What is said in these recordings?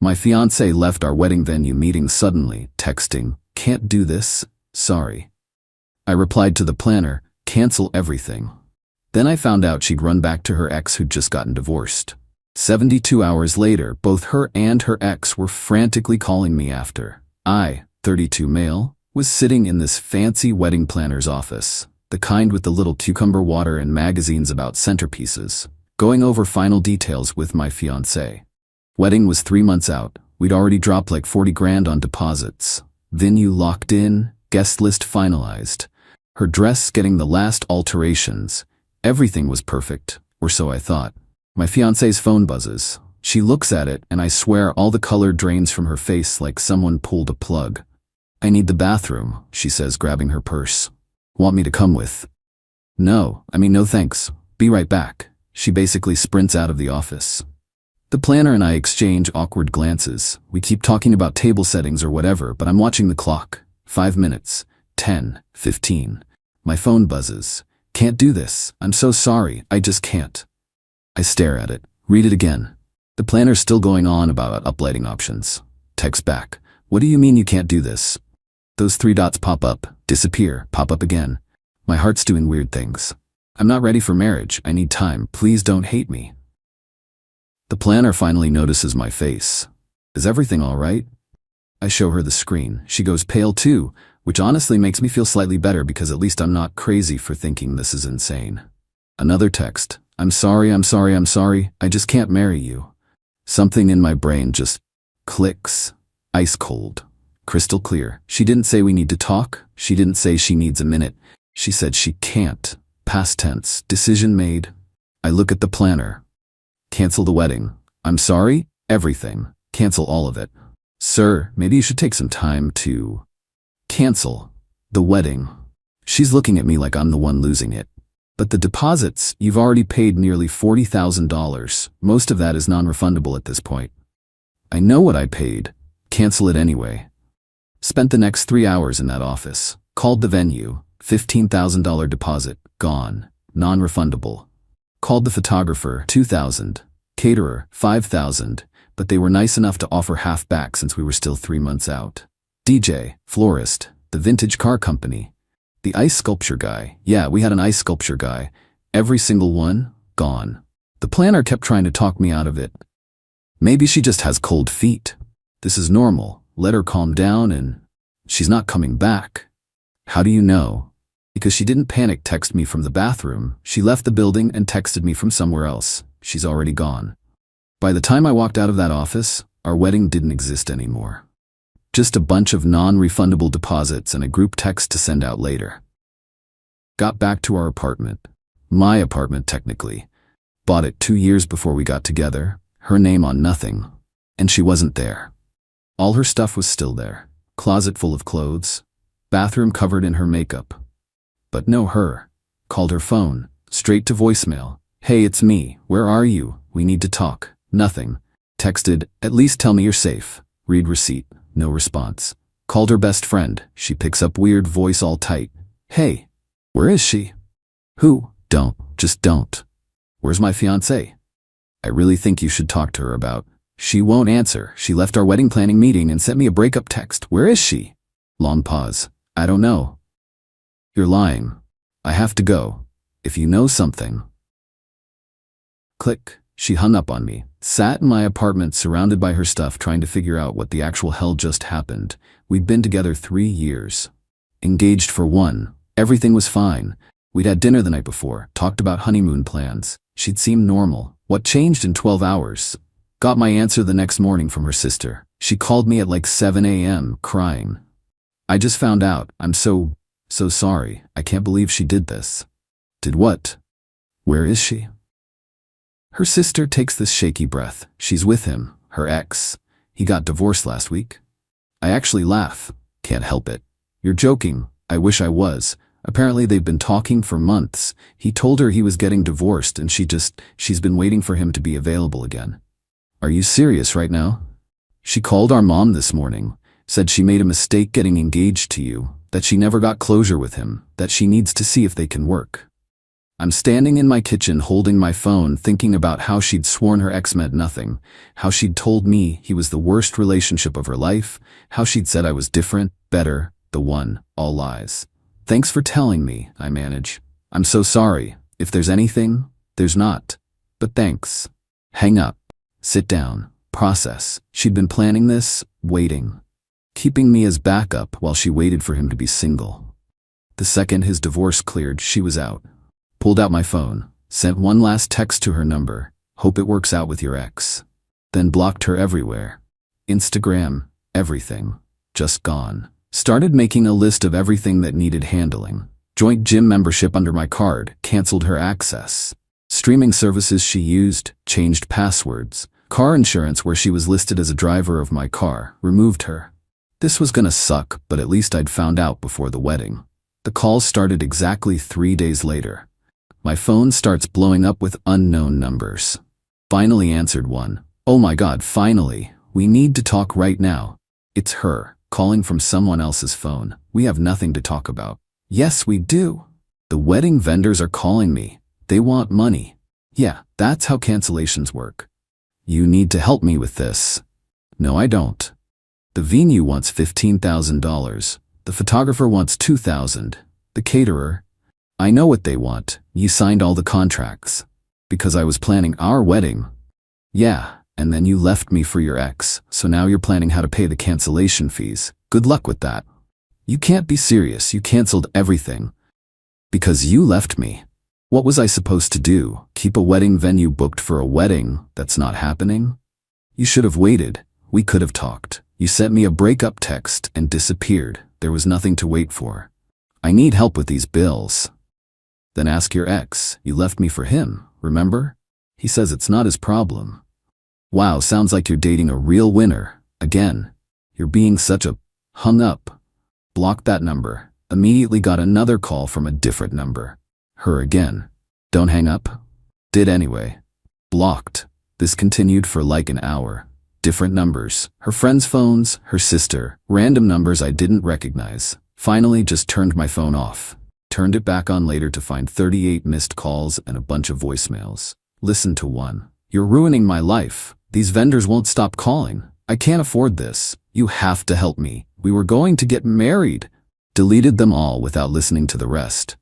My fiancé left our wedding venue meeting suddenly, texting, "Can't do this, sorry." I replied to the planner, "Cancel everything." Then I found out she'd run back to her ex who'd just gotten divorced. 72 hours later, both her and her ex were frantically calling me after I, 32 male, was sitting in this fancy wedding planner's office, the kind with the little cucumber water and magazines about centerpieces, going over final details with my fiancé. Wedding was 3 months out. We'd already dropped like 40 grand on deposits. Venue locked in, guest list finalized. Her dress getting the last alterations. Everything was perfect, or so I thought. My fiancé's phone buzzes. She looks at it, and I swear all the color drains from her face like someone pulled a plug. "I need the bathroom," she says, grabbing her purse. "Want me to come with?" No thanks. Be right back." She basically sprints out of the office. The planner and I exchange awkward glances. We keep talking about table settings or whatever, but I'm watching the clock. 5 minutes. 10. 15. My phone buzzes. "Can't do this. I'm so sorry. I just can't." I stare at it. Read it again. The planner's still going on about uplighting options. Text back. "What do you mean you can't do this?" Those 3 dots pop up, disappear, pop up again. My heart's doing weird things. I'm not ready for marriage. I need time. Please don't hate me. The planner finally notices my face. "Is everything all right?" I show her the screen. She goes pale too, which honestly makes me feel slightly better because at least I'm not crazy for thinking this is insane. Another text. I'm sorry. I just can't marry you." Something in my brain just clicks. Ice cold. Crystal clear. She didn't say we need to talk. She didn't say she needs a minute. She said she can't. Past tense. Decision made. I look at the planner. "Cancel the wedding." "I'm sorry? Everything. Cancel all of it." "Sir, maybe you should take some time to cancel the wedding." She's looking at me like I'm the one losing it. "But the deposits, you've already paid nearly $40,000. Most of that is non-refundable at this point." "I know what I paid. Cancel it anyway." Spent the next 3 hours in that office. Called the venue. $15,000 deposit. Gone. Non-refundable. Called the photographer. $2,000. Caterer. $5,000. But they were nice enough to offer half back since we were still 3 months out. DJ. Florist. The vintage car company. The ice sculpture guy. Yeah, we had an ice sculpture guy. Every single one, gone. The planner kept trying to talk me out of it. Maybe she just has cold feet. This is normal. Let her calm down and she's not coming back. How do you know? Because she didn't panic text me from the bathroom. She left the building and texted me from somewhere else. She's already gone. By the time I walked out of that office, our wedding didn't exist anymore. Just a bunch of non-refundable deposits and a group text to send out later. Got back to our apartment. My apartment, technically. Bought it 2 years before we got together. Her name on nothing. And she wasn't there. All her stuff was still there. Closet full of clothes. Bathroom covered in her makeup. But no her. Called her phone. Straight to voicemail. "Hey, it's me. Where are you? We need to talk." Nothing. Texted, "At least tell me you're safe." Read receipt. No response. Called her best friend. She picks up weird voice all tight. "Hey, where is she?" "Who?" "Don't. Just don't." "Where's my fiancé?" "I really think you should talk to her about." "She won't answer. She left our wedding planning meeting and sent me a breakup text. Where is she?" Long pause. "I don't know." "You're lying. I have to go. If you know something." Click. She hung up on me. Sat in my apartment surrounded by her stuff trying to figure out what the actual hell just happened. We'd been together 3 years. Engaged for 1. Everything was fine. We'd had dinner the night before, talked about honeymoon plans. She'd seemed normal. What changed in 12 hours? Got my answer the next morning from her sister. She called me at like 7 a.m. crying. "I just found out. I'm so sorry. I can't believe she did this." "Did what? Where is she?" Her sister takes this shaky breath. She's with him, her ex. He got divorced last week. I actually laugh. Can't help it. "You're joking." I wish I was. Apparently they've been talking for months. He told her he was getting divorced and she's been waiting for him to be available again. "Are you serious right now?" "She called our mom this morning. Said she made a mistake getting engaged to you. That she never got closure with him. That she needs to see if they can work." I'm standing in my kitchen holding my phone thinking about how she'd sworn her ex meant nothing, how she'd told me he was the worst relationship of her life, how she'd said I was different, better, the one, all lies. Thanks for telling me, I manage. I'm so sorry. If there's anything, there's not. But thanks. Hang up. Sit down. Process. She'd been planning this, waiting. Keeping me as backup while she waited for him to be single. The second his divorce cleared, she was out. Pulled out my phone, sent one last text to her number, hope it works out with your ex. Then blocked her everywhere. Instagram, everything. Just gone. Started making a list of everything that needed handling. Joint gym membership under my card, canceled her access. Streaming services she used, changed passwords. Car insurance where she was listed as a driver of my car, removed her. This was gonna suck, but at least I'd found out before the wedding. The calls started exactly 3 days later. My phone starts blowing up with unknown numbers. Finally answered one. Oh my God, finally. We need to talk right now. It's her, calling from someone else's phone. We have nothing to talk about. Yes, we do. The wedding vendors are calling me. They want money. Yeah, that's how cancellations work. You need to help me with this. No, I don't. The venue wants $15,000. The photographer wants $2,000. The caterer. I know what they want. You signed all the contracts. Because I was planning our wedding. Yeah, and then you left me for your ex, so now you're planning how to pay the cancellation fees. Good luck with that. You can't be serious. You canceled everything. Because you left me. What was I supposed to do? Keep a wedding venue booked for a wedding that's not happening? You should have waited. We could have talked. You sent me a breakup text and disappeared. There was nothing to wait for. I need help with these bills. Then ask your ex. You left me for him, remember? He says it's not his problem. Wow, sounds like you're dating a real winner. Again, you're being such a hung up. Blocked that number. Immediately got another call from a different number. Her again. Don't hang up. Did anyway. Blocked. This continued for like an hour. Different numbers. Her friends' phones, her sister, random numbers I didn't recognize. Finally just turned my phone off. Turned it back on later to find 38 missed calls and a bunch of voicemails. Listened to one. You're ruining my life. These vendors won't stop calling. I can't afford this. You have to help me. We were going to get married. Deleted them all without listening to the rest.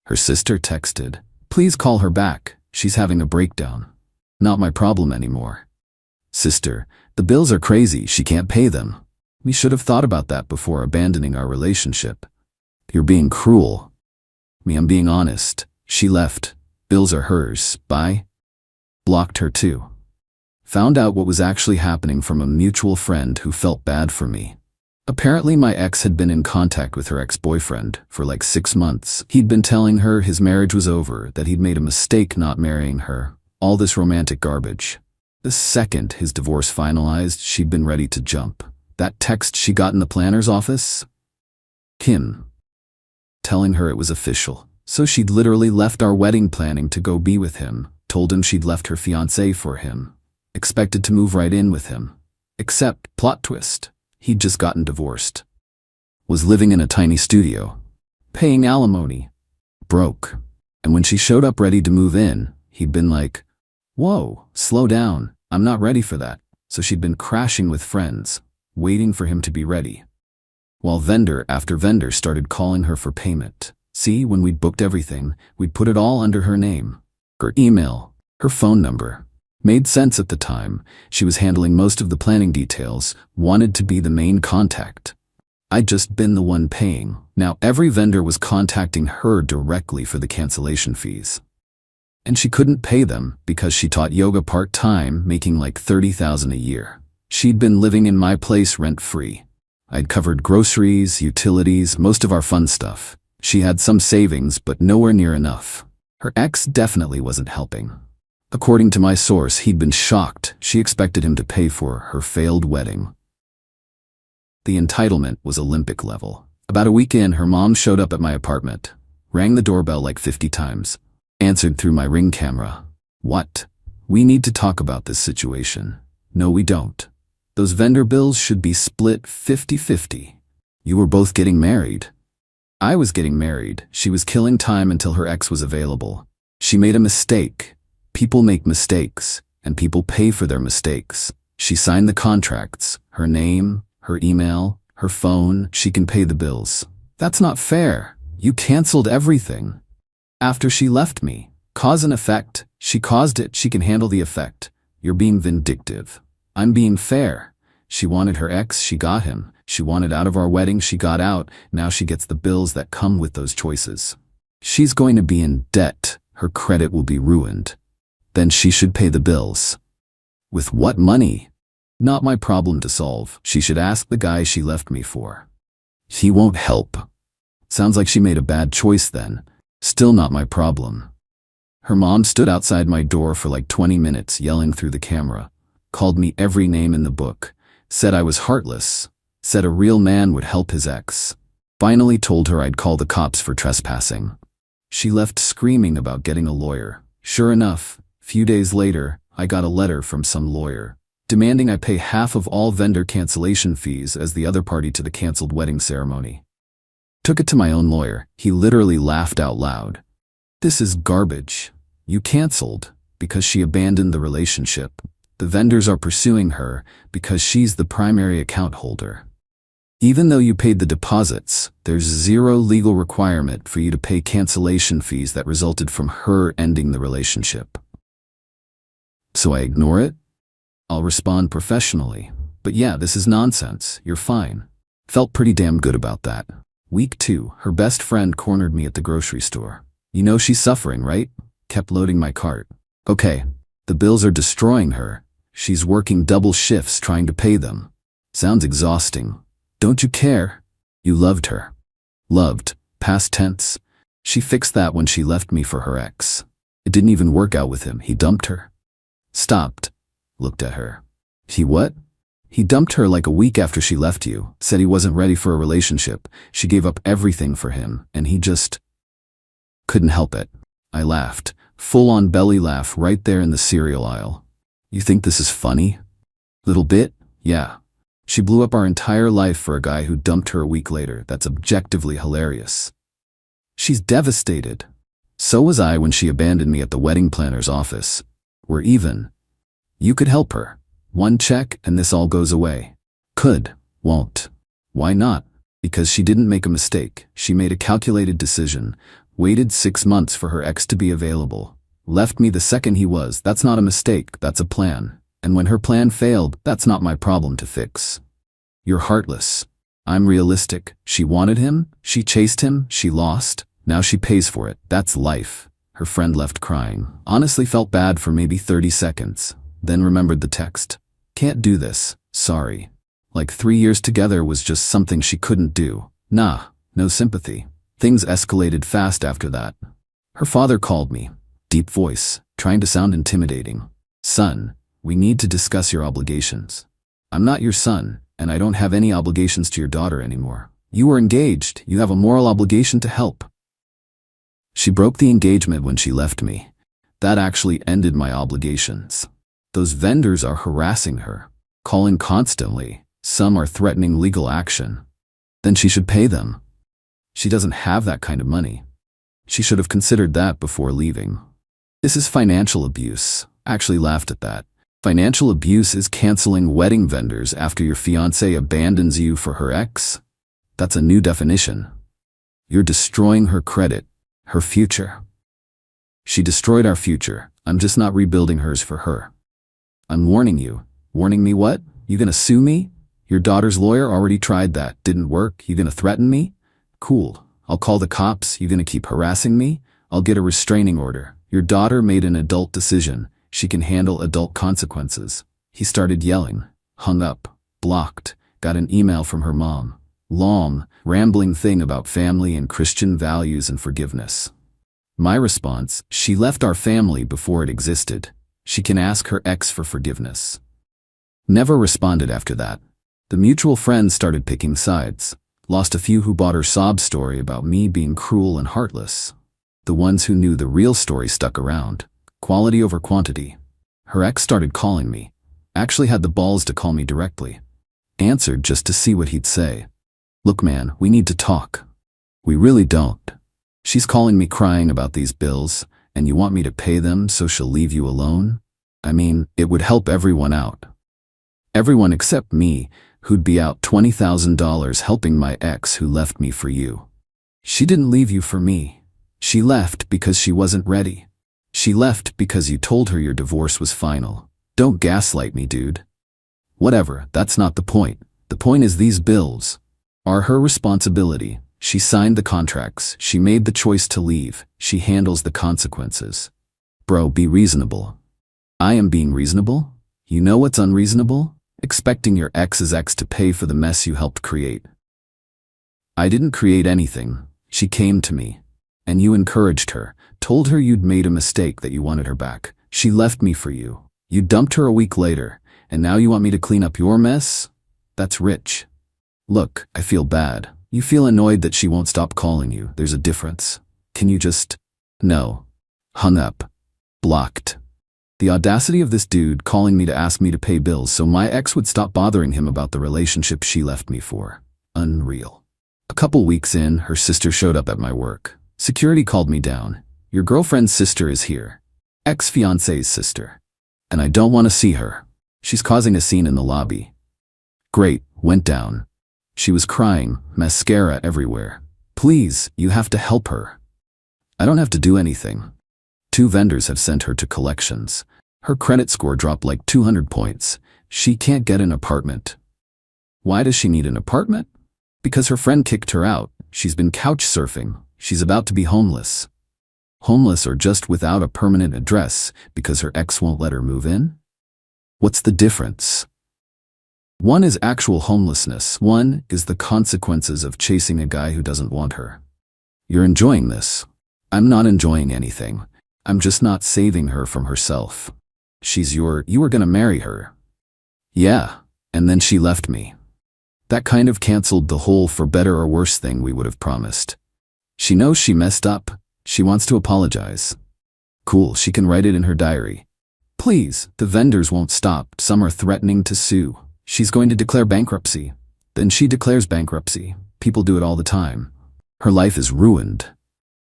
Her sister texted. Please call her back. She's having a breakdown. Not my problem anymore. Sister, the bills are crazy. She can't pay them. We should have thought about that before abandoning our relationship. You're being cruel. Me, I'm being honest. She left. Bills are hers. Bye. Blocked her too. Found out what was actually happening from a mutual friend who felt bad for me. Apparently my ex had been in contact with her ex-boyfriend for like 6 months. He'd been telling her his marriage was over, that he'd made a mistake not marrying her. All this romantic garbage. The second his divorce finalized, she'd been ready to jump. That text she got in the planner's office? Kim. Telling her it was official. So she'd literally left our wedding planning to go be with him. Told him she'd left her fiancé for him. Expected to move right in with him. Except, plot twist, he'd just gotten divorced. Was living in a tiny studio. Paying alimony. Broke. And when she showed up ready to move in, he'd been like, whoa, slow down, I'm not ready for that. So she'd been crashing with friends, waiting for him to be ready. While vendor after vendor started calling her for payment. See, when we'd booked everything, we'd put it all under her name. Her email, her phone number. Made sense at the time. She was handling most of the planning details, wanted to be the main contact. I'd just been the one paying. Now every vendor was contacting her directly for the cancellation fees. And she couldn't pay them because she taught yoga part-time, making like $30,000 a year. She'd been living in my place rent-free. I'd covered groceries, utilities, most of our fun stuff. She had some savings, but nowhere near enough. Her ex definitely wasn't helping. According to my source, he'd been shocked. She expected him to pay for her failed wedding. The entitlement was Olympic level. About a week in, her mom showed up at my apartment. Rang the doorbell like 50 times. Answered through my Ring camera. What? We need to talk about this situation. No, we don't. Those vendor bills should be split 50-50. You were both getting married. I was getting married. She was killing time until her ex was available. She made a mistake. People make mistakes, and people pay for their mistakes. She signed the contracts, her name, her email, her phone. She can pay the bills. That's not fair. You canceled everything. After she left me. Cause and effect. She caused it. She can handle the effect. You're being vindictive. I'm being fair. She wanted her ex. She got him. She wanted out of our wedding. She got out. Now she gets the bills that come with those choices. She's going to be in debt. Her credit will be ruined. Then she should pay the bills. With what money? Not my problem to solve. She should ask the guy she left me for. He won't help. Sounds like she made a bad choice then. Still not my problem. Her mom stood outside my door for like 20 minutes yelling through the camera, called me every name in the book, said I was heartless, said a real man would help his ex. Finally told her I'd call the cops for trespassing. She left screaming about getting a lawyer. Sure enough, few days later, I got a letter from some lawyer, demanding I pay half of all vendor cancellation fees as the other party to the canceled wedding ceremony. Took it to my own lawyer. He literally laughed out loud. This is garbage. You canceled because she abandoned the relationship. The vendors are pursuing her because she's the primary account holder. Even though you paid the deposits, there's zero legal requirement for you to pay cancellation fees that resulted from her ending the relationship. So I ignore it? I'll respond professionally. But yeah, this is nonsense. You're fine. Felt pretty damn good about that. Week 2, her best friend cornered me at the grocery store. You know she's suffering, right? Kept loading my cart. Okay, the bills are destroying her. She's working double shifts trying to pay them. Sounds exhausting. Don't you care? You loved her. Loved, past tense. She fixed that when she left me for her ex. It didn't even work out with him. He dumped her. Stopped. Looked at her. He what? He dumped her like a week after she left you. Said he wasn't ready for a relationship. She gave up everything for him, and he just couldn't help it. I laughed. Full-on belly laugh right there in the cereal aisle. You think this is funny? Little bit? Yeah. She blew up our entire life for a guy who dumped her a week later. That's objectively hilarious. She's devastated. So was I when she abandoned me at the wedding planner's office. We're even. You could help her. One check and this all goes away. Could. Won't. Why not? Because she didn't make a mistake. She made a calculated decision. Waited 6 months for her ex to be available. Left me the second he was. That's not a mistake, that's a plan. And when her plan failed, that's not my problem to fix. You're heartless. I'm realistic. She wanted him, she chased him, she lost. Now she pays for it. That's life. Her friend left crying. Honestly felt bad for maybe 30 seconds. Then remembered the text. Can't do this. Sorry. Like 3 years together was just something she couldn't do. Nah, no sympathy. Things escalated fast after that. Her father called me. Deep voice, trying to sound intimidating. Son, we need to discuss your obligations. I'm not your son, and I don't have any obligations to your daughter anymore. You were engaged. You have a moral obligation to help. She broke the engagement when she left me. That actually ended my obligations. Those vendors are harassing her, calling constantly. Some are threatening legal action. Then she should pay them. She doesn't have that kind of money. She should have considered that before leaving. This is financial abuse. I actually laughed at that. Financial abuse is canceling wedding vendors after your fiancée abandons you for her ex? That's a new definition. You're destroying her credit, her future. She destroyed our future. I'm just not rebuilding hers for her. I'm warning you. Warning me what? You gonna sue me? Your daughter's lawyer already tried that. Didn't work. You gonna threaten me? Cool. I'll call the cops. You gonna keep harassing me? I'll get a restraining order. Your daughter made an adult decision. She can handle adult consequences. He started yelling. Hung up. Blocked. Got an email from her mom. Long, rambling thing about family and Christian values and forgiveness. My response, she left our family before it existed. She can ask her ex for forgiveness. Never responded after that. The mutual friends started picking sides. Lost a few who bought her sob story about me being cruel and heartless. The ones who knew the real story stuck around. Quality over quantity. Her ex started calling me. Actually had the balls to call me directly. Answered just to see what he'd say. Look man, we need to talk. We really don't. She's calling me crying about these bills, and you want me to pay them so she'll leave you alone? I mean, it would help everyone out. Everyone except me, who'd be out $20,000 helping my ex who left me for you. She didn't leave you for me. She left because she wasn't ready. She left because you told her your divorce was final. Don't gaslight me, dude. Whatever, that's not the point. The point is these bills are her responsibility. She signed the contracts. She made the choice to leave. She handles the consequences. Bro, be reasonable. I am being reasonable? You know what's unreasonable? Expecting your ex's ex to pay for the mess you helped create. I didn't create anything. She came to me. And you encouraged her, told her you'd made a mistake, that you wanted her back. She left me for you. You dumped her a week later, and now you want me to clean up your mess? That's rich. Look, I feel bad. You feel annoyed that she won't stop calling you. There's a difference. Can you just... No. Hung up. Blocked. The audacity of this dude calling me to ask me to pay bills so my ex would stop bothering him about the relationship she left me for. Unreal. A couple weeks in, her sister showed up at my work. Security called me down. Your girlfriend's sister is here. Ex-fiancée's sister. And I don't want to see her. She's causing a scene in the lobby. Great, went down. She was crying, mascara everywhere. Please, you have to help her. I don't have to do anything. 2 vendors have sent her to collections. Her credit score dropped like 200 points. She can't get an apartment. Why does she need an apartment? Because her friend kicked her out. She's been couch surfing. She's about to be homeless. Homeless or just without a permanent address because her ex won't let her move in? What's the difference? One is actual homelessness. One is the consequences of chasing a guy who doesn't want her. You're enjoying this. I'm not enjoying anything. I'm just not saving her from herself. You were gonna marry her. Yeah, and then she left me. That kind of canceled the whole for better or worse thing we would have promised. She knows she messed up. She wants to apologize. Cool, she can write it in her diary. Please, the vendors won't stop. Some are threatening to sue. She's going to declare bankruptcy. Then she declares bankruptcy. People do it all the time. Her life is ruined.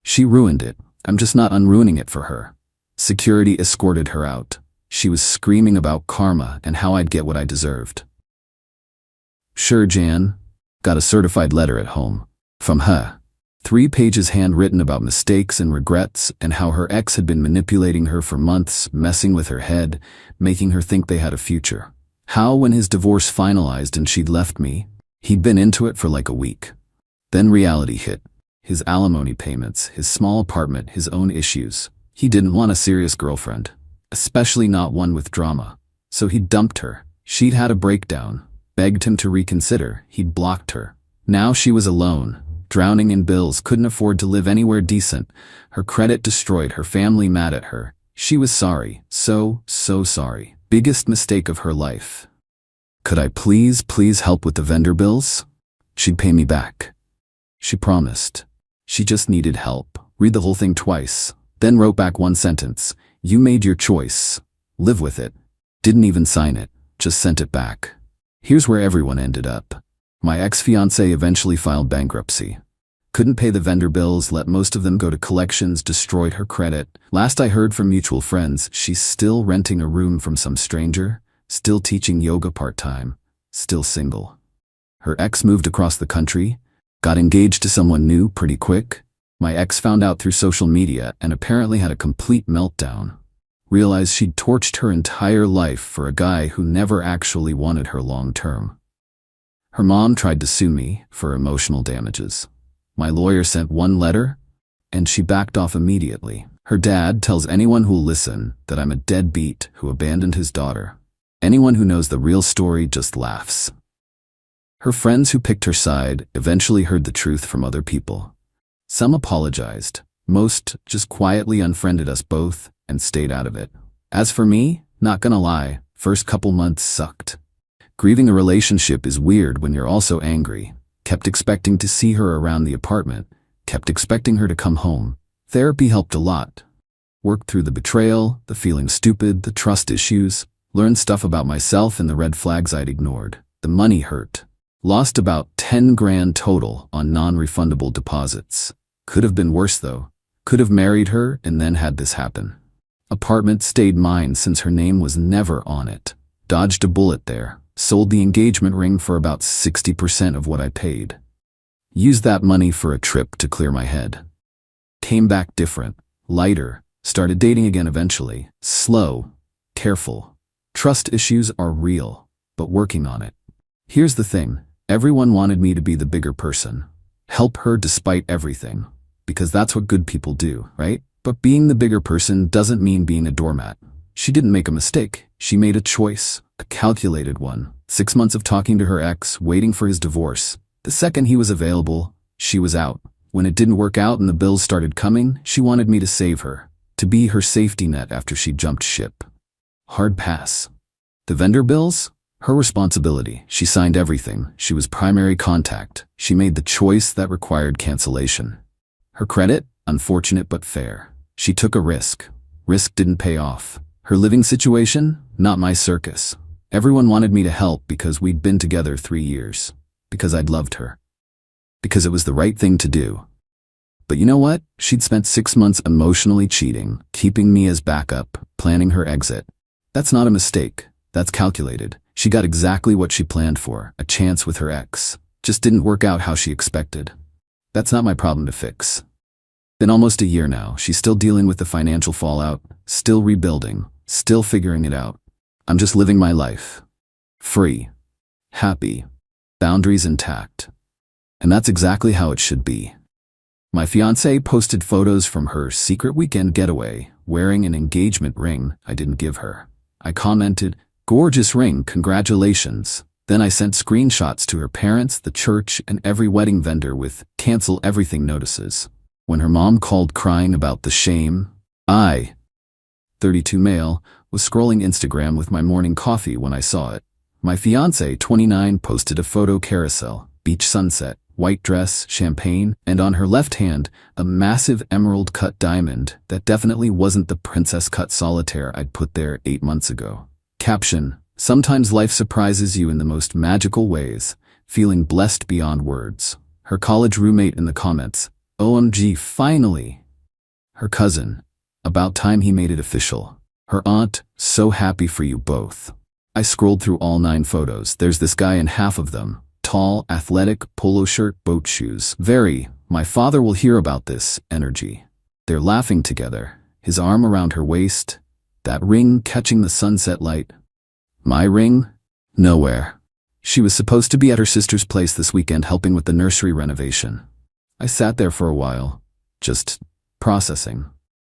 She ruined it. I'm just not unruining it for her. Security escorted her out. She was screaming about karma and how I'd get what I deserved. Sure, Jan. Got a certified letter at home. From her. 3 pages handwritten about mistakes and regrets and how her ex had been manipulating her for months, messing with her head, making her think they had a future. How, when his divorce finalized and she'd left me, he'd been into it for like a week. Then reality hit. His alimony payments, his small apartment, his own issues. He didn't want a serious girlfriend, especially not one with drama. So he dumped her. She'd had a breakdown, begged him to reconsider. He'd blocked her. Now she was alone. Drowning in bills, couldn't afford to live anywhere decent. Her credit destroyed, her family mad at her. She was sorry, so sorry. Biggest mistake of her life. Could I please help with the vendor bills? She'd pay me back. She promised. She just needed help. Read the whole thing twice. Then wrote back 1 sentence. You made your choice. Live with it. Didn't even sign it. Just sent it back. Here's where everyone ended up. My ex-fiancée eventually filed bankruptcy. Couldn't pay the vendor bills, let most of them go to collections, destroyed her credit. Last I heard from mutual friends, she's still renting a room from some stranger, still teaching yoga part-time, still single. Her ex moved across the country, got engaged to someone new pretty quick. My ex found out through social media and apparently had a complete meltdown. Realized she'd torched her entire life for a guy who never actually wanted her long-term. Her mom tried to sue me for emotional damages. My lawyer sent 1 letter, and she backed off immediately. Her dad tells anyone who'll listen that I'm a deadbeat who abandoned his daughter. Anyone who knows the real story just laughs. Her friends who picked her side eventually heard the truth from other people. Some apologized. Most just quietly unfriended us both and stayed out of it. As for me, not gonna lie, first couple months sucked. Grieving a relationship is weird when you're also angry. Kept expecting to see her around the apartment. Kept expecting her to come home. Therapy helped a lot. Worked through the betrayal, the feeling stupid, the trust issues. Learned stuff about myself and the red flags I'd ignored. The money hurt. Lost about 10 grand total on non-refundable deposits. Could have been worse though. Could have married her and then had this happen. Apartment stayed mine since her name was never on it. Dodged a bullet there. Sold the engagement ring for about 60% of what I paid. Used that money for a trip to clear my head. Came back different, lighter, started dating again eventually. Slow, careful. Trust issues are real, but working on it. Here's the thing. Everyone wanted me to be the bigger person. Help her despite everything. Because that's what good people do, right? But being the bigger person doesn't mean being a doormat. She didn't make a mistake. She made a choice, a calculated one. 6 months of talking to her ex, waiting for his divorce. The second he was available, she was out. When it didn't work out and the bills started coming, she wanted me to save her. To be her safety net after she jumped ship. Hard pass. The vendor bills? Her responsibility. She signed everything. She was primary contact. She made the choice that required cancellation. Her credit? Unfortunate but fair. She took a risk. Risk didn't pay off. Her living situation? Not my circus. Everyone wanted me to help because we'd been together 3 years. Because I'd loved her. Because it was the right thing to do. But you know what? She'd spent 6 months emotionally cheating, keeping me as backup, planning her exit. That's not a mistake. That's calculated. She got exactly what she planned for, a chance with her ex. Just didn't work out how she expected. That's not my problem to fix. Been almost a year now. She's still dealing with the financial fallout, still rebuilding, still figuring it out. I'm just living my life. Free. Happy. Boundaries intact. And that's exactly how it should be. My fiancée posted photos from her secret weekend getaway, wearing an engagement ring I didn't give her. I commented, "Gorgeous ring, congratulations." Then I sent screenshots to her parents, the church, and every wedding vendor with "cancel everything" notices. When her mom called crying about the shame, I, 32 male, was scrolling Instagram with my morning coffee when I saw it. My fiancé, 29, posted a photo carousel, beach sunset, white dress, champagne, and on her left hand, a massive emerald-cut diamond that definitely wasn't the princess-cut solitaire I'd put there 8 months ago. Caption: sometimes life surprises you in the most magical ways, feeling blessed beyond words. Her college roommate in the comments, "OMG, finally." Her cousin, "About time he made it official." Her aunt, "So happy for you both." I scrolled through all 9 photos. There's this guy in half of them. Tall, athletic, polo shirt, boat shoes. Very, "my father will hear about this" energy. They're laughing together, his arm around her waist, that ring catching the sunset light. My ring? Nowhere. She was supposed to be at her sister's place this weekend helping with the nursery renovation. I sat there for a while, just processing.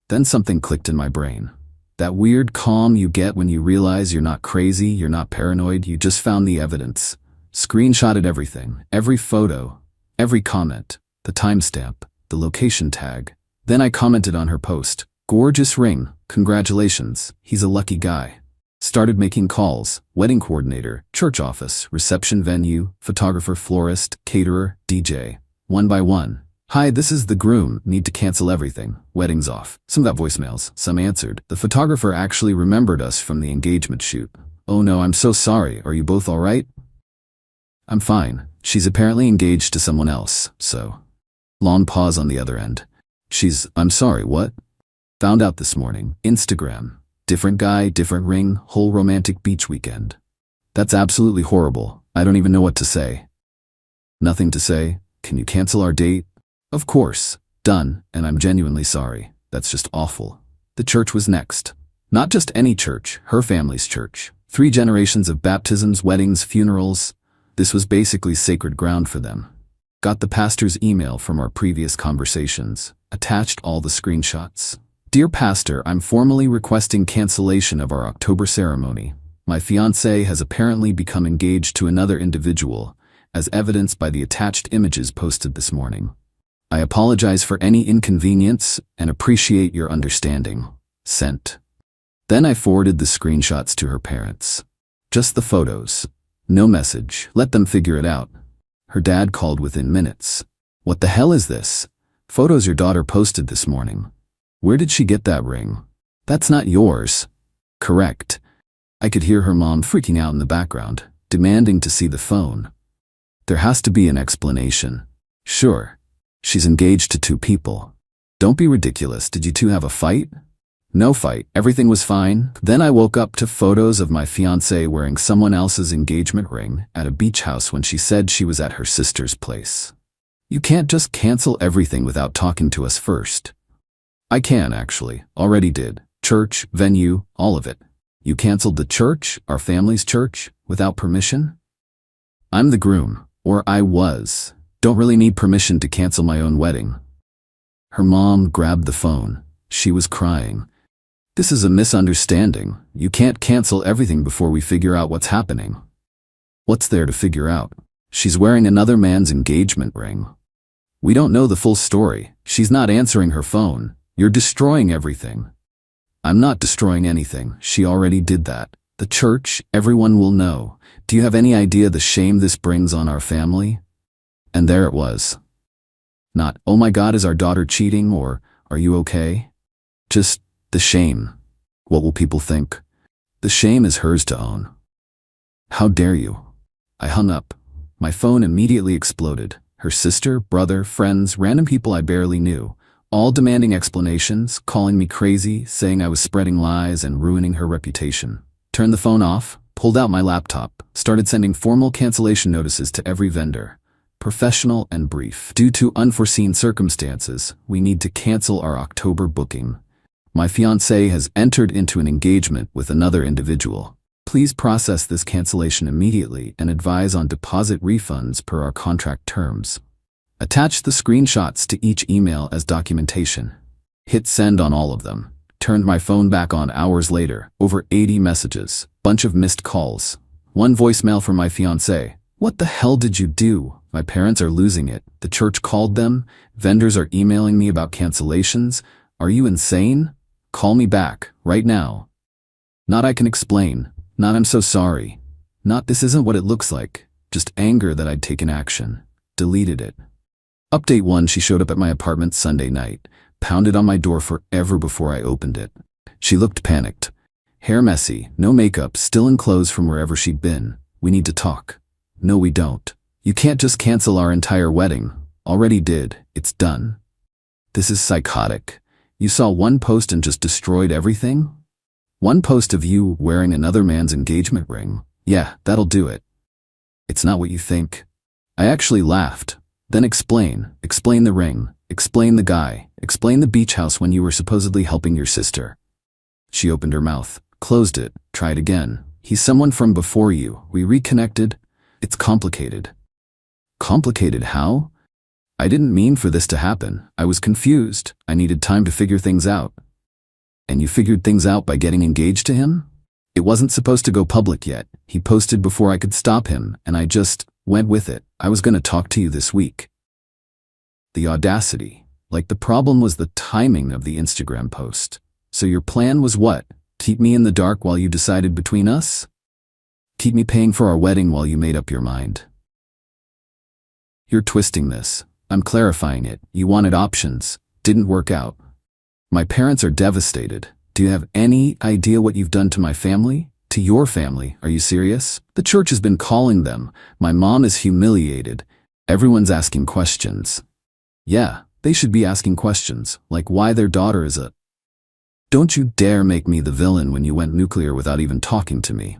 Then something clicked in my brain. That weird calm you get when you realize you're not crazy, you're not paranoid, you just found the evidence. Screenshotted everything, every photo, every comment, the timestamp, the location tag. Then I commented on her post, "Gorgeous ring, congratulations, he's a lucky guy." Started making calls, wedding coordinator, church office, reception venue, photographer, florist, caterer, DJ. One by one. "Hi, this is the groom, need to cancel everything, wedding's off." Some got voicemails, some answered. The photographer actually remembered us from the engagement shoot. "Oh no, I'm so sorry, are you both alright?" "I'm fine. She's apparently engaged to someone else, so." Long pause on the other end. "I'm sorry, what?" "Found out this morning. Instagram. Different guy, different ring, whole romantic beach weekend." "That's absolutely horrible. I don't even know what to say." "Nothing to say. Can you cancel our date?" "Of course. Done, and I'm genuinely sorry. That's just awful." The church was next. Not just any church, her family's church. 3 generations of baptisms, weddings, funerals. This was basically sacred ground for them. Got the pastor's email from our previous conversations. Attached all the screenshots. "Dear Pastor, I'm formally requesting cancellation of our October ceremony. My fiancé has apparently become engaged to another individual, as evidenced by the attached images posted this morning. I apologize for any inconvenience and appreciate your understanding. Sent." Then I forwarded the screenshots to her parents. Just the photos. No message. Let them figure it out. Her dad called within minutes. "What the hell is this? Photos your daughter posted this morning. Where did she get that ring? That's not yours." "Correct." I could hear her mom freaking out in the background, demanding to see the phone. There has to be an explanation. Sure. She's engaged to 2 people. Don't be ridiculous. Did you 2 have a fight? No fight. Everything was fine. Then I woke up to photos of my fiancée wearing someone else's engagement ring at a beach house when she said she was at her sister's place. You can't just cancel everything without talking to us first. I can, actually. Already did. Church, venue, all of it. You canceled the church, our family's church, without permission? I'm the groom, or I was. Don't really need permission to cancel my own wedding. Her mom grabbed the phone. She was crying. This is a misunderstanding. You can't cancel everything before we figure out what's happening. What's there to figure out? She's wearing another man's engagement ring. We don't know the full story. She's not answering her phone. You're destroying everything. I'm not destroying anything. She already did that. The church, everyone will know. Do you have any idea the shame this brings on our family? And there it was. Not, oh my God, is our daughter cheating, or are you okay? Just the shame. What will people think? The shame is hers to own. How dare you? I hung up. My phone immediately exploded. Her sister, brother, friends, random people I barely knew, all demanding explanations, calling me crazy, saying I was spreading lies and ruining her reputation. Turned the phone off, pulled out my laptop, started sending formal cancellation notices to every vendor. Professional and brief. Due to unforeseen circumstances, we need to cancel our October booking. My fiancé has entered into an engagement with another individual. Please process this cancellation immediately and advise on deposit refunds per our contract terms. Attach the screenshots to each email as documentation. Hit send on all of them. Turned my phone back on hours later. Over 80 messages. Bunch of missed calls. 1 voicemail from my fiancé. What the hell did you do? My parents are losing it. The church called them. Vendors are emailing me about cancellations. Are you insane? Call me back, right now. Not I can explain. Not I'm so sorry. Not this isn't what it looks like. Just anger that I'd taken action. Deleted it. Update 1. She showed up at my apartment Sunday night. Pounded on my door forever before I opened it. She looked panicked. Hair messy, no makeup, still in clothes from wherever she'd been. We need to talk. No, we don't. You can't just cancel our entire wedding. Already did. It's done. This is psychotic. You saw 1 post and just destroyed everything? 1 post of you wearing another man's engagement ring. Yeah, that'll do it. It's not what you think. I actually laughed. Then explain. Explain the ring. Explain the guy. Explain the beach house when you were supposedly helping your sister. She opened her mouth, closed it, tried again. He's someone from before you. We reconnected. It's complicated. Complicated how? I didn't mean for this to happen. I was confused. I needed time to figure things out. And you figured things out by getting engaged to him? It wasn't supposed to go public yet. He posted before I could stop him, and I just went with it. I was going to talk to you this week. The audacity. Like the problem was the timing of the Instagram post. So your plan was what? Keep me in the dark while you decided between us? Keep me paying for our wedding while you made up your mind? You're twisting this. I'm clarifying it. You wanted options. Didn't work out. My parents are devastated. Do you have any idea what you've done to my family? To your family? Are you serious? The church has been calling them. My mom is humiliated. Everyone's asking questions. Yeah, they should be asking questions, like why their daughter is a... Don't you dare make me the villain when you went nuclear without even talking to me.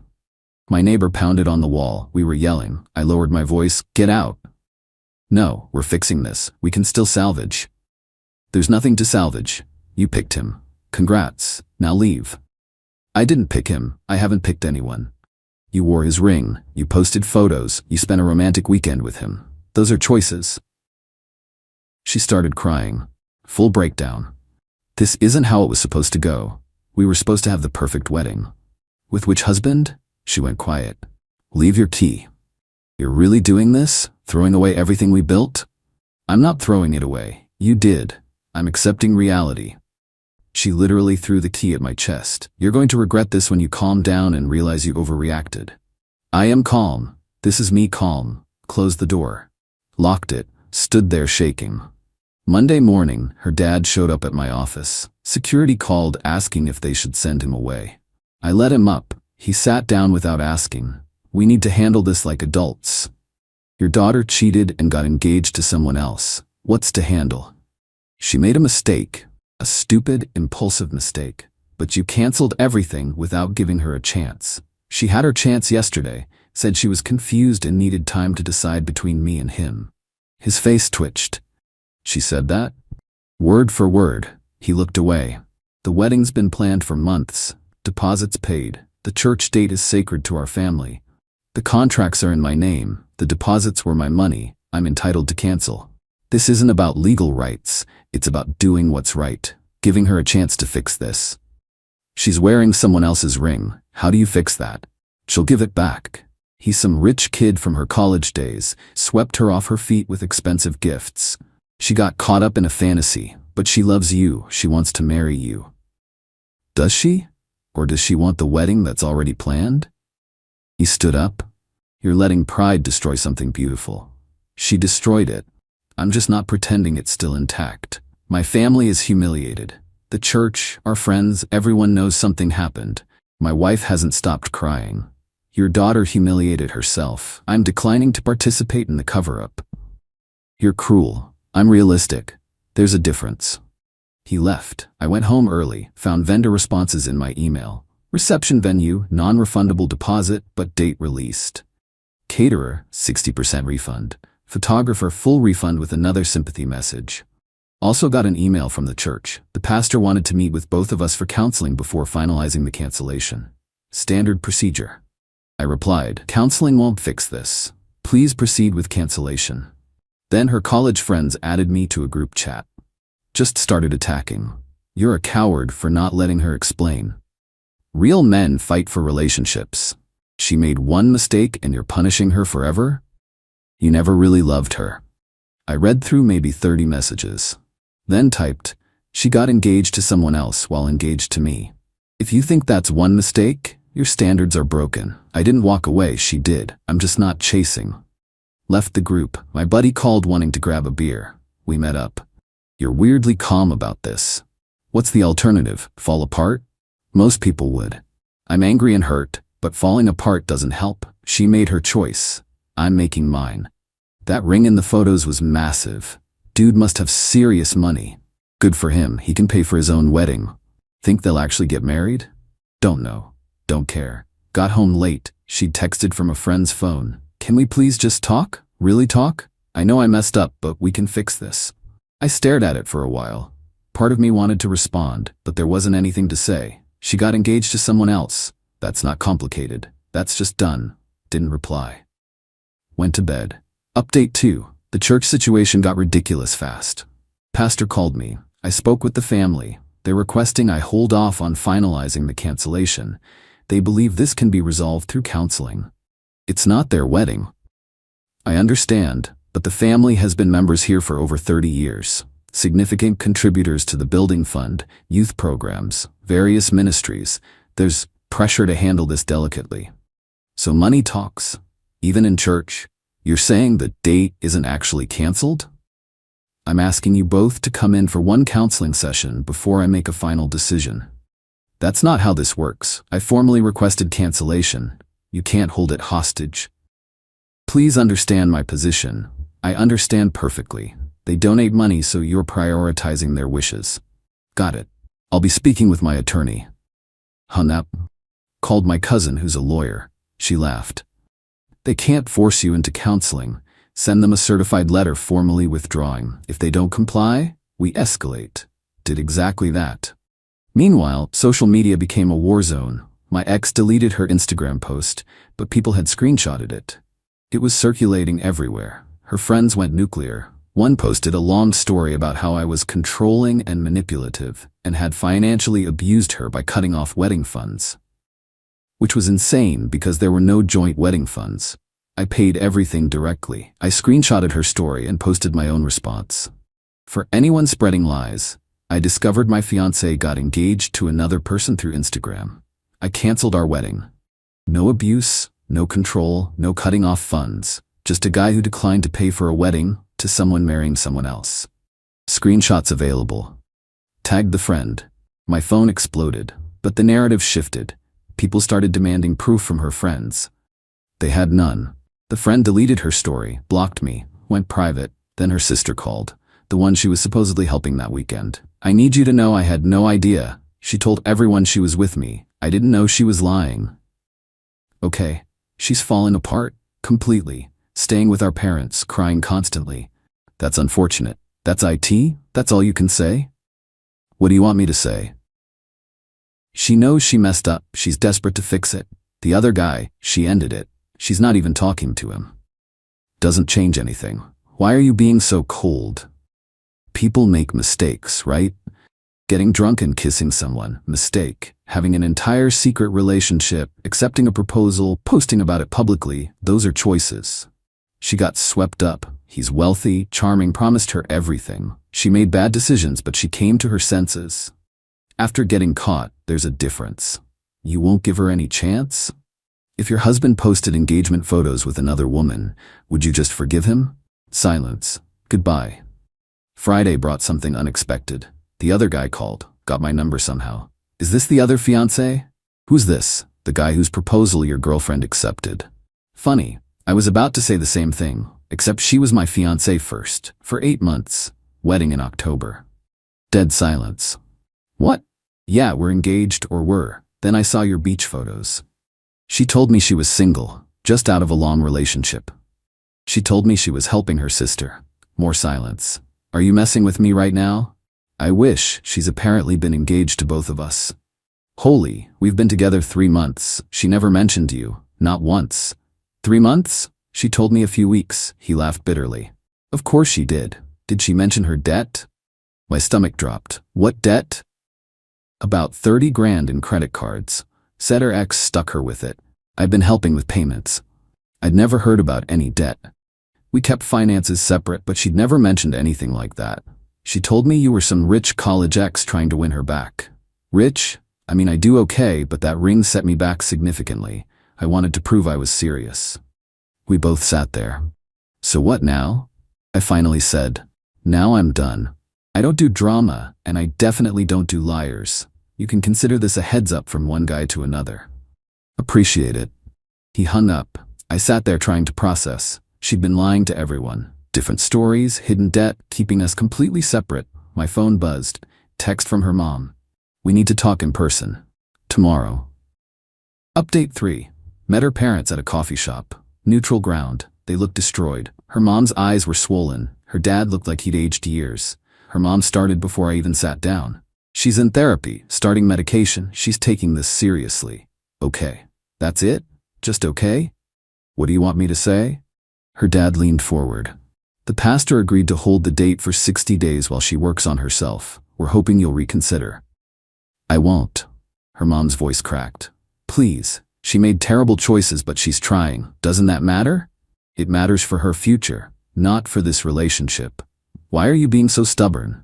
My neighbor pounded on the wall. We were yelling. I lowered my voice. Get out. No, we're fixing this. We can still salvage. There's nothing to salvage. You picked him. Congrats. Now leave. I didn't pick him. I haven't picked anyone. You wore his ring. You posted photos. You spent a romantic weekend with him. Those are choices. She started crying. Full breakdown. This isn't how it was supposed to go. We were supposed to have the perfect wedding. With which husband? She went quiet. Leave your key. You're really doing this? Throwing away everything we built? I'm not throwing it away. You did. I'm accepting reality. She literally threw the key at my chest. You're going to regret this when you calm down and realize you overreacted. I am calm. This is me calm. Closed the door. Locked it. Stood there shaking. Monday morning, her dad showed up at my office. Security called asking if they should send him away. I let him up. He sat down without asking. We need to handle this like adults. Your daughter cheated and got engaged to someone else. What's to handle? She made a mistake, a stupid, impulsive mistake, but you canceled everything without giving her a chance. She had her chance yesterday, said she was confused and needed time to decide between me and him. His face twitched. She said that? Word for word. He looked away. The wedding's been planned for months. Deposits paid. The church date is sacred to our family. The contracts are in my name. The deposits were my money. I'm entitled to cancel. This isn't about legal rights. It's about doing what's right. Giving her a chance to fix this. She's wearing someone else's ring. How do you fix that? She'll give it back. He's some rich kid from her college days, swept her off her feet with expensive gifts. She got caught up in a fantasy, but she loves you. She wants to marry you. Does she? Or does she want the wedding that's already planned? He stood up. You're letting pride destroy something beautiful. She destroyed it. I'm just not pretending it's still intact. My family is humiliated. The church, our friends, everyone knows something happened. My wife hasn't stopped crying. Your daughter humiliated herself. I'm declining to participate in the cover-up. You're cruel. I'm realistic. There's a difference. He left. I went home early, found vendor responses in my email. Reception venue, non-refundable deposit, but date released. Caterer, 60% refund. Photographer, full refund with another sympathy message. Also got an email from the church. The pastor wanted to meet with both of us for counseling before finalizing the cancellation. Standard procedure. I replied, counseling won't fix this. Please proceed with cancellation. Then her college friends added me to a group chat. Just started attacking. You're a coward for not letting her explain. Real men fight for relationships. She made one mistake and you're punishing her forever? You never really loved her. I read through maybe 30 messages. Then typed, she got engaged to someone else while engaged to me. If you think that's one mistake, your standards are broken. I didn't walk away, she did. I'm just not chasing. Left the group. My buddy called wanting to grab a beer. We met up. You're weirdly calm about this. What's the alternative? Fall apart? Most people would. I'm angry and hurt, but falling apart doesn't help. She made her choice. I'm making mine. That ring in the photos was massive. Dude must have serious money. Good for him, he can pay for his own wedding. Think they'll actually get married? Don't know. Don't care. Got home late. She'd texted from a friend's phone. Can we please just talk? Really talk? I know I messed up, but we can fix this. I stared at it for a while. Part of me wanted to respond, but there wasn't anything to say. She got engaged to someone else. That's not complicated. That's just done. Didn't reply. Went to bed. Update 2. The church situation got ridiculous fast. Pastor called me. I spoke with the family. They're requesting I hold off on finalizing the cancellation. They believe this can be resolved through counseling. It's not their wedding. I understand, but the family has been members here for over 30 years. Significant contributors to the building fund, youth programs, various ministries. There's pressure to handle this delicately. So money talks, even in church. You're saying the date isn't actually canceled? I'm asking you both to come in for one counseling session before I make a final decision. That's not how this works. I formally requested cancellation. You can't hold it hostage. Please understand my position. I understand perfectly. They donate money, so you're prioritizing their wishes. Got it. I'll be speaking with my attorney. Hung up. Called my cousin, who's a lawyer. She laughed. They can't force you into counseling. Send them a certified letter formally withdrawing. If they don't comply, we escalate. Did exactly that. Meanwhile, social media became a war zone. My ex deleted her Instagram post, but people had screenshotted it. It was circulating everywhere. Her friends went nuclear. One posted a long story about how I was controlling and manipulative and had financially abused her by cutting off wedding funds. Which was insane because there were no joint wedding funds. I paid everything directly. I screenshotted her story and posted my own response. For anyone spreading lies, I discovered my fiancé got engaged to another person through Instagram. I canceled our wedding. No abuse, no control, no cutting off funds. Just a guy who declined to pay for a wedding to someone marrying someone else. Screenshots available. Tagged the friend. My phone exploded, but the narrative shifted. People started demanding proof from her friends. They had none. The friend deleted her story, blocked me, went private, then her sister called, the one she was supposedly helping that weekend. I need you to know I had no idea. She told everyone she was with me. I didn't know she was lying. Okay, she's fallen apart, completely, staying with our parents, crying constantly. That's unfortunate. That's IT? That's all you can say? What do you want me to say? She knows she messed up, she's desperate to fix it. The other guy, she ended it. She's not even talking to him. Doesn't change anything. Why are you being so cold? People make mistakes, right? Getting drunk and kissing someone, mistake. Having an entire secret relationship, accepting a proposal, posting about it publicly, those are choices. She got swept up. He's wealthy, charming, promised her everything. She made bad decisions, but she came to her senses. After getting caught, there's a difference. You won't give her any chance? If your husband posted engagement photos with another woman, would you just forgive him? Silence. Goodbye. Friday brought something unexpected. The other guy called, got my number somehow. Is this the other fiancé? Who's this? The guy whose proposal your girlfriend accepted. Funny, I was about to say the same thing, except she was my fiancé first, for 8 months. Wedding in October. Dead silence. What? Yeah, we're engaged, or were. Then I saw your beach photos. She told me she was single, just out of a long relationship. She told me she was helping her sister. More silence. Are you messing with me right now? I wish. She's apparently been engaged to both of us. Holy, we've been together 3 months. She never mentioned you. Not once. 3 months? She told me a few weeks. He laughed bitterly. Of course she did. Did she mention her debt? My stomach dropped. What debt? About 30 grand in credit cards. Said her ex stuck her with it. I'd been helping with payments. I'd never heard about any debt. We kept finances separate, but she'd never mentioned anything like that. She told me you were some rich college ex trying to win her back. Rich? I mean, I do okay, but that ring set me back significantly. I wanted to prove I was serious. We both sat there. So what now? I finally said. Now I'm done. I don't do drama, and I definitely don't do liars. You can consider this a heads up from one guy to another. Appreciate it. He hung up. I sat there trying to process. She'd been lying to everyone. Different stories, hidden debt, keeping us completely separate. My phone buzzed. Text from her mom. We need to talk in person. Tomorrow. Update 3. Met her parents at a coffee shop. Neutral ground. They looked destroyed. Her mom's eyes were swollen. Her dad looked like he'd aged years. Her mom started before I even sat down. She's in therapy, starting medication. She's taking this seriously. Okay. That's it? Just okay? What do you want me to say? Her dad leaned forward. The pastor agreed to hold the date for 60 days while she works on herself. We're hoping you'll reconsider. I won't. Her mom's voice cracked. Please. She made terrible choices, but she's trying. Doesn't that matter? It matters for her future, not for this relationship. Why are you being so stubborn?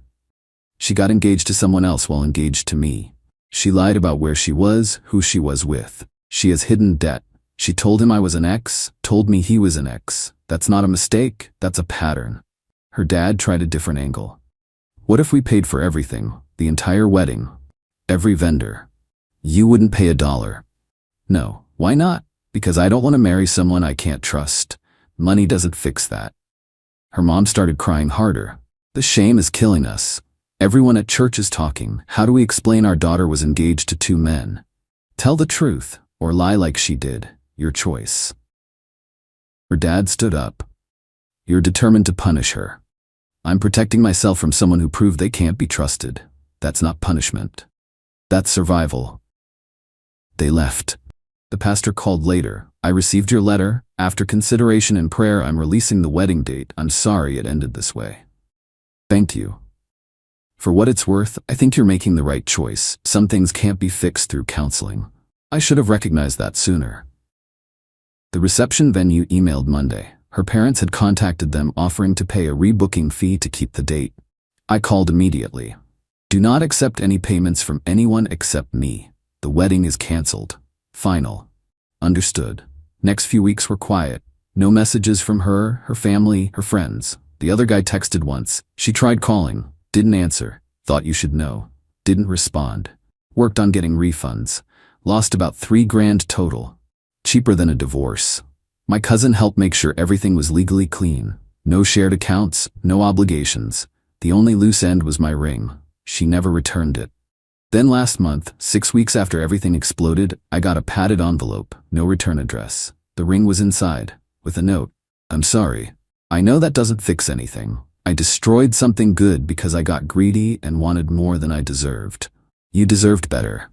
She got engaged to someone else while engaged to me. She lied about where she was, who she was with. She has hidden debt. She told him I was an ex, told me he was an ex. That's not a mistake, that's a pattern. Her dad tried a different angle. What if we paid for everything, the entire wedding, every vendor? You wouldn't pay $1. No, why not? Because I don't want to marry someone I can't trust. Money doesn't fix that. Her mom started crying harder. The shame is killing us. Everyone at church is talking. How do we explain our daughter was engaged to 2 men? Tell the truth, or lie like she did. Your choice. Her dad stood up. You're determined to punish her. I'm protecting myself from someone who proved they can't be trusted. That's not punishment. That's survival. They left. The pastor called later. I received your letter. After consideration and prayer, I'm releasing the wedding date. I'm sorry it ended this way. Thank you. For what it's worth, I think you're making the right choice. Some things can't be fixed through counseling. I should have recognized that sooner. The reception venue emailed Monday. Her parents had contacted them offering to pay a rebooking fee to keep the date. I called immediately. Do not accept any payments from anyone except me. The wedding is canceled. Final. Understood. Next few weeks were quiet. No messages from her, her family, her friends. The other guy texted once. She tried calling. Didn't answer. Thought you should know. Didn't respond. Worked on getting refunds. Lost about 3 grand total. Cheaper than a divorce. My cousin helped make sure everything was legally clean. No shared accounts, no obligations. The only loose end was my ring. She never returned it. Then last month, 6 weeks after everything exploded, I got a padded envelope, no return address. The ring was inside, with a note. I'm sorry. I know that doesn't fix anything. I destroyed something good because I got greedy and wanted more than I deserved. You deserved better.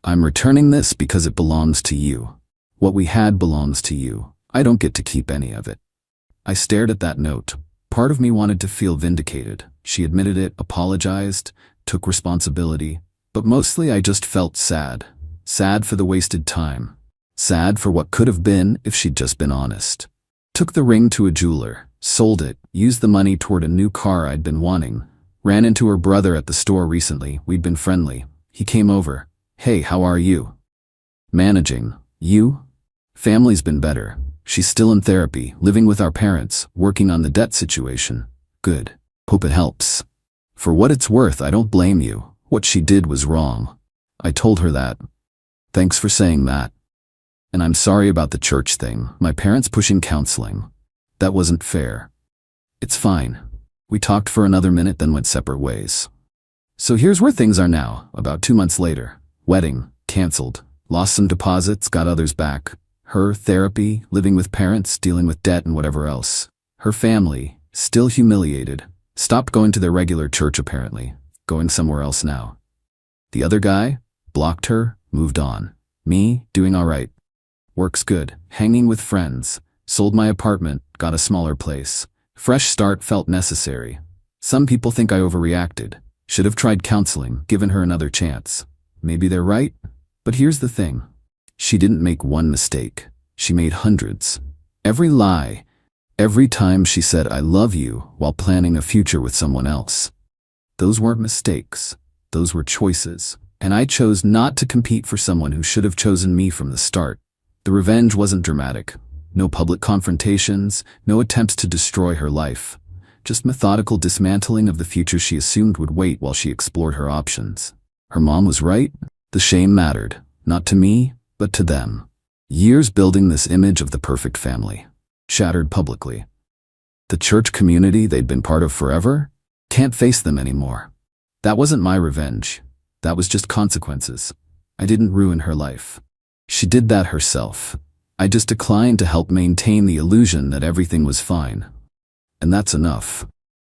I'm returning this because it belongs to you. What we had belongs to you. I don't get to keep any of it. I stared at that note. Part of me wanted to feel vindicated. She admitted it, apologized, took responsibility. But mostly I just felt sad. Sad for the wasted time. Sad for what could have been if she'd just been honest. Took the ring to a jeweler, sold it, used the money toward a new car I'd been wanting. Ran into her brother at the store recently. We'd been friendly. He came over. Hey, how are you? Managing. You? Family's been better. She's still in therapy, living with our parents, working on the debt situation. Good. Hope it helps. For what it's worth, I don't blame you. What she did was wrong. I told her that. Thanks for saying that. And I'm sorry about the church thing. My parents pushing counseling. That wasn't fair. It's fine. We talked for another minute, then went separate ways. So here's where things are now, about 2 months later. Wedding, canceled. Lost some deposits, got others back. Her, therapy, living with parents, dealing with debt and whatever else. Her family, still humiliated. Stopped going to their regular church apparently. Going somewhere else now. The other guy, blocked her, moved on. Me, doing all right. Work's good, hanging with friends. Sold my apartment, got a smaller place. Fresh start felt necessary. Some people think I overreacted. Should have tried counseling, given her another chance. Maybe they're right, but here's the thing. She didn't make one mistake. She made hundreds. Every lie. Every time she said I love you while planning a future with someone else. Those weren't mistakes. Those were choices. And I chose not to compete for someone who should have chosen me from the start. The revenge wasn't dramatic. No public confrontations, no attempts to destroy her life. Just methodical dismantling of the future she assumed would wait while she explored her options. Her mom was right. The shame mattered. Not to me, but to them. Years building this image of the perfect family. Shattered publicly. The church community they'd been part of forever? Can't face them anymore. That wasn't my revenge. That was just consequences. I didn't ruin her life. She did that herself. I just declined to help maintain the illusion that everything was fine. And that's enough.